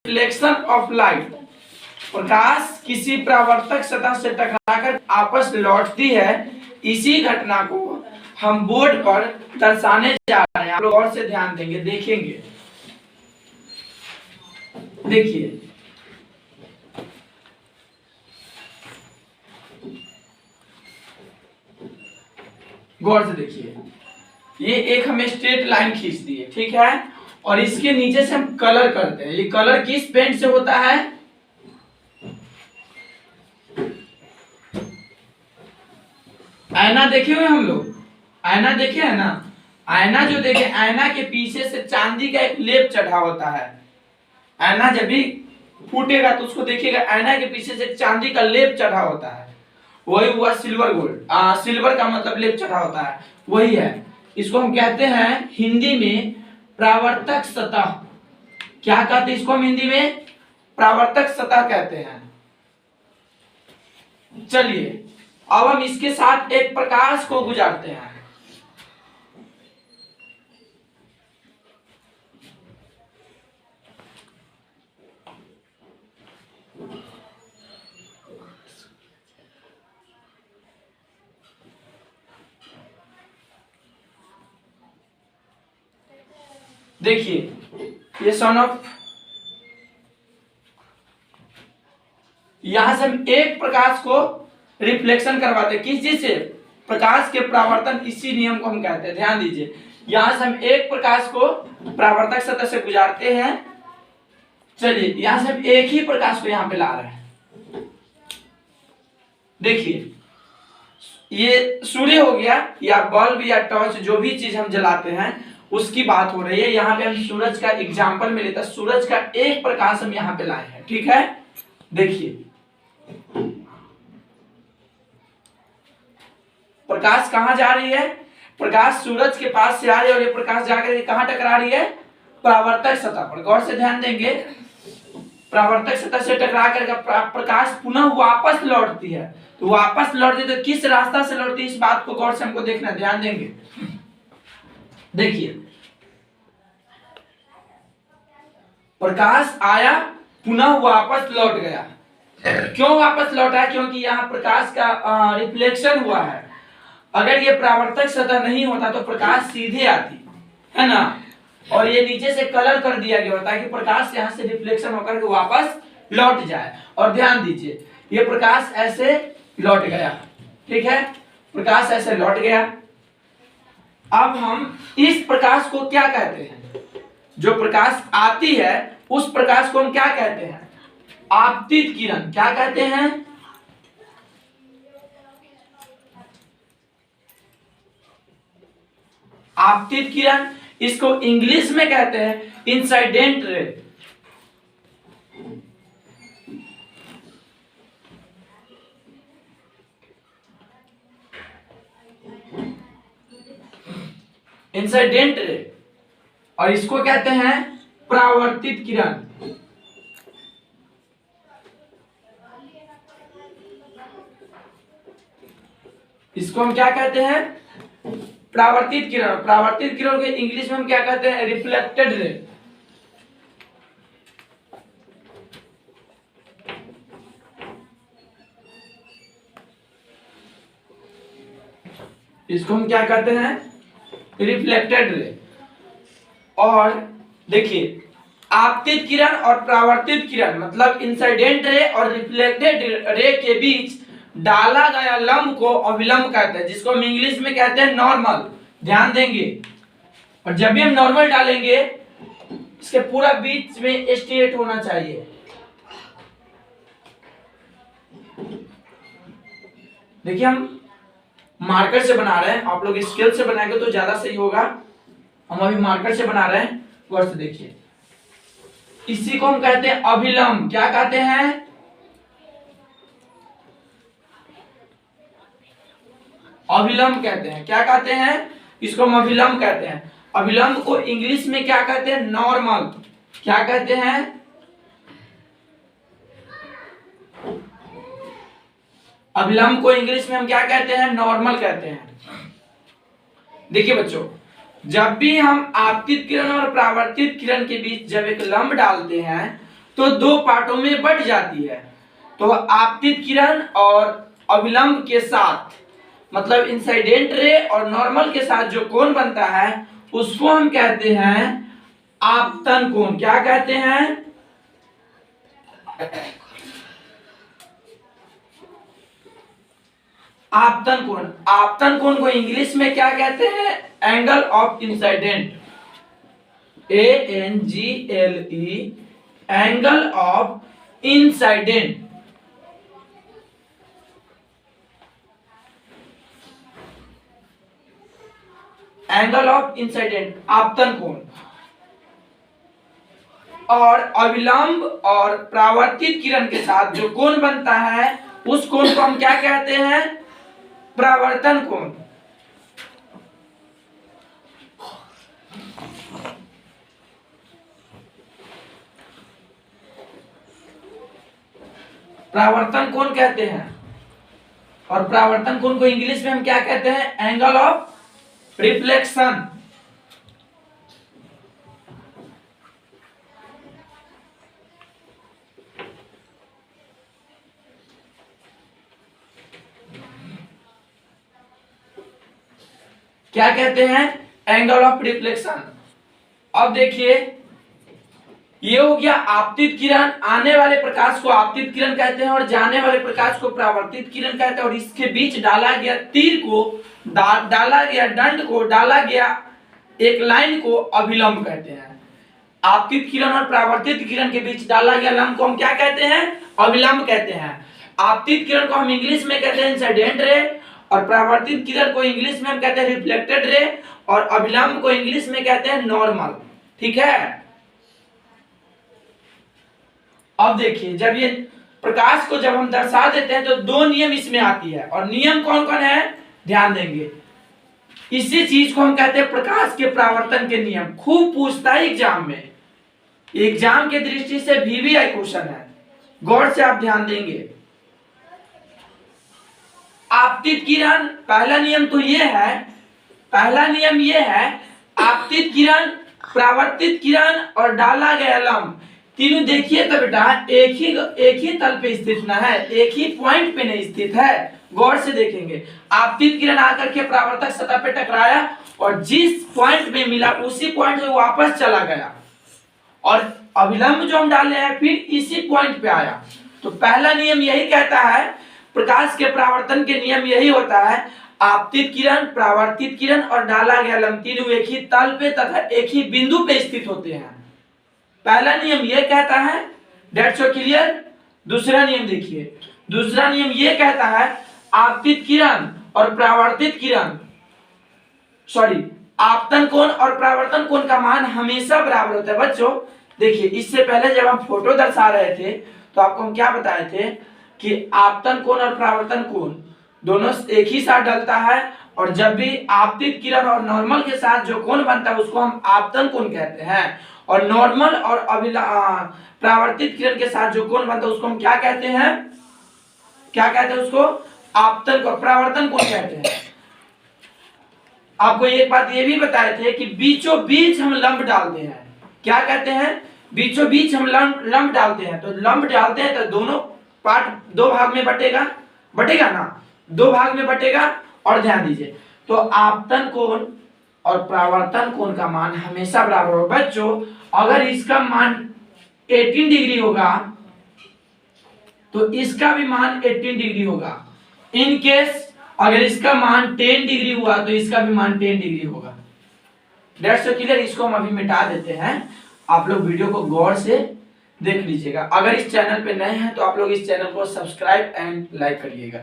Reflection of light, प्रकाश किसी परावर्तक सतह से टकराकर आपस लौटती है। इसी घटना को हम बोर्ड पर दर्शाने जा रहे हैं। आप लोग और से ध्यान देंगे, देखेंगे। देखिए गौर से देखिए, ये एक हमें स्ट्रेट लाइन खींच दी है, ठीक है, और इसके नीचे से हम कलर करते हैं। ये कलर किस पेंट से होता है? आईना देखे हुए हम लोग, आईना देखे है ना? आईना जो देखे, आईना के पीछे से चांदी का एक लेप चढ़ा होता है। आईना जब भी फूटेगा तो उसको देखिएगा, आईना के पीछे से चांदी का लेप चढ़ा होता है, वही हुआ सिल्वर गोल्ड। सिल्वर का मतलब लेप चढ़ा होता है, वही है। इसको हम कहते हैं हिंदी में परावर्तक सतह। क्या कहते हैं इसको हम हिंदी में? परावर्तक सतह कहते हैं। चलिए अब हम इसके साथ एक प्रकाश को गुजारते हैं। देखिए ये सन ऑफ, यहां से हम एक प्रकाश को रिफ्लेक्शन करवाते हैं। किस चीज से? प्रकाश के परावर्तन, इसी नियम को हम कहते हैं। ध्यान दीजिए, यहां से हम एक प्रकाश को परावर्तक सतह से गुजारते हैं। चलिए यहां से हम एक ही प्रकाश को यहां पे ला रहे हैं। देखिए ये सूर्य हो गया, या बल्ब या टॉर्च, जो भी चीज हम जलाते हैं उसकी बात हो रही है। यहाँ पे हम सूरज का एग्जाम्पल में लेते हैं। सूरज का एक प्रकाश हम यहाँ पे लाए हैं, ठीक है। देखिए प्रकाश कहां जा रही है? प्रकाश सूरज के पास से आ रही है, और ये प्रकाश जाकर कहां टकरा रही है? परावर्तक सतह पर। गौर से ध्यान देंगे, परावर्तक सतह से टकरा कर प्रकाश पुनः वापस लौटती है। तो वापस लौटती तो किस रास्ता से लौटती है, इस बात को गौर से हमको देखना, ध्यान देंगे। देखिए प्रकाश आया, पुनः वापस लौट गया। क्यों वापस लौटा? क्योंकि यहाँ प्रकाश का रिफ्लेक्शन हुआ है। अगर ये परावर्तक सतह नहीं होता तो प्रकाश सीधे आती है ना, और ये नीचे से कलर कर दिया गया होता है कि प्रकाश यहाँ से रिफ्लेक्शन होकर के वापस लौट जाए। और ध्यान दीजिए, ये प्रकाश ऐसे लौट गया, ठीक है, प्रकाश ऐसे लौट गया। अब हम इस प्रकाश को क्या कहते हैं? जो प्रकाश आती है उस प्रकाश को हम क्या कहते हैं? आपतित किरण। क्या कहते हैं? आपतित किरण। इसको इंग्लिश में कहते हैं इंसिडेंट रे। इंसिडेंट रे, और इसको कहते हैं परावर्तित किरण। इसको हम क्या कहते हैं? परावर्तित किरण। परावर्तित किरण के इंग्लिश में हम क्या कहते हैं? Reflected ray. इसको हम क्या कहते हैं? Reflected ray. और देखिए आपतित किरण और परावर्तित किरण मतलब इंसिडेंट रे और रिफ्लेक्टेड रे के बीच डाला गया लंब को अभिलंब कहते हैं, जिसको हम इंग्लिश में कहते हैं नॉर्मल। ध्यान देंगे, और जब भी हम नॉर्मल डालेंगे इसके पूरा बीच में स्ट्रेट होना चाहिए। देखिए हम मार्कर से बना रहे हैं, आप लोग स्केल से बनाएंगे तो ज्यादा सही होगा। हम अभी मार्कर से बना रहे हैं, गौर से देखिए। इसी को हम कहते हैं अभिलंब। क्या कहते हैं? अभिलंब कहते हैं। क्या कहते हैं? इसको हम अभिलंब कहते हैं। अभिलंब को इंग्लिश में क्या कहते हैं? नॉर्मल। क्या कहते हैं? अभिलंब को इंग्लिश में हम क्या कहते हैं? नॉर्मल कहते हैं। देखिए बच्चों, जब भी हम आपतित किरण और परावर्तित किरण के बीच जब एक लंब डालते हैं तो दो पार्टों में बट जाती है। तो आपतित किरण और अविलंब के साथ, मतलब इंसिडेंट रे और नॉर्मल के साथ जो कोण बनता है उसको हम कहते हैं आपतन कोण। क्या कहते हैं? आपतन कोण। आपतन कोण को इंग्लिश में क्या कहते हैं? Angle of incident, ANGLE, angle of incident. Angle of incident, आपतन कोण। और अविलंब और परावर्तित किरण के साथ जो कोण बनता है उस कोण को हम क्या कहते हैं? परावर्तन कोण। परावर्तन कोण कहते हैं। और परावर्तन कोण को इंग्लिश में हम क्या कहते हैं? Angle of reflection. क्या कहते हैं? Angle of reflection. अब देखिए, ये हो गया आपतित किरण। आने वाले प्रकाश को आपतित किरण कहते हैं और जाने वाले प्रकाश को परावर्तित किरण कहते हैं। और इसके बीच डाला गया तीर को, डाला गया दंड को, डाला गया एक लाइन को अभिलंब कहते हैं। आपतित किरण और परावर्तित किरण के बीच डाला गया लंब को हम क्या कहते हैं? अभिलंब कहते हैं। आपतित किरण को हम इंग्लिश में कहते हैं इंसिडेंट रे, और परावर्तित किरण को इंग्लिश में हम कहते हैं रिफ्लेक्टेड रे, और अभिलंब को इंग्लिश में कहते हैं नॉर्मल। ठीक है। अब देखिए, जब ये प्रकाश को जब हम दर्शा देते हैं तो दो नियम इसमें आती है। और नियम कौन कौन है? ध्यान देंगे। इसी चीज को हम कहते हैं प्रकाश के परावर्तन के नियम। खूब पूछता है एग्जाम में, एग्जाम के दृष्टि से VVI क्वेश्चन है, गौर से आप ध्यान देंगे। आपतित किरण, पहला नियम तो ये है, पहला नियम ये है, आपतित किरण, परावर्तित किरण और डाला गया लंब तीनों देखिए तो बेटा एक ही तल पे स्थित ना है, एक ही पॉइंट पे नहीं स्थित है। गौर से देखेंगे, आपतित किरण आकर के परावर्तक सतह पे टकराया और जिस पॉइंट में मिला उसी पॉइंट से वापस चला गया, और अभिलंब जो हम डाले हैं फिर इसी पॉइंट पे आया। तो पहला नियम यही कहता है, प्रकाश के परावर्तन के नियम यही होता है, आपतित किरण, परावर्तित किरण और डाला गया लंब तीनों एक ही तल पे तथा एक ही बिंदु पे स्थित होते हैं। पहला नियम यह कहता है, डेट्स सो क्लियर। दूसरा नियम देखिए, दूसरा नियम यह कहता है आपतित किरण और परावर्तित किरण, सॉरी, आपतन कोण और परावर्तन कोण का मान हमेशा बराबर होता है। बच्चों देखिए, इससे पहले जब हम फोटो दर्शा रहे थे तो आपको हम क्या बताए थे कि आपतन कोण और परावर्तन कोण दोनों एक ही साथ डलता है, और जब भी आपतित किरण और नॉर्मल के साथ जो कोण बनता है उसको हम आपतन कोण कहते हैं, और नॉर्मल और परावर्तित किरण के साथ जो कोण बनता है उसको हम क्या कहते हैं? क्या कहते हैं उसको? आपतन को परावर्तन कोण कहते हैं। आपको एक बात ये भी बताए थे कि बीचों बीच हम लंब डालते हैं। क्या कहते हैं? बीचों बीच हम लंब डालते हैं। तो लंब डालते हैं तो दोनों पार्ट दो भाग में बटेगा ना, दो भाग में बटेगा। और ध्यान दीजिए, तो आपतन कोण और परावर्तन कोण का मान हमेशा बराबर होगा। बच्चों अगर इसका मान 18 डिग्री होगा तो इसका भी मान 18 डिग्री होगा। इन केस अगर इसका मान 10 डिग्री हुआ तो इसका भी मान 10 डिग्री होगा। That's so clear. इसको हम अभी मिटा देते हैं, आप लोग वीडियो को गौर से देख लीजिएगा। अगर इस चैनल पे नए हैं तो आप लोग इस चैनल को सब्सक्राइब एंड लाइक करिएगा।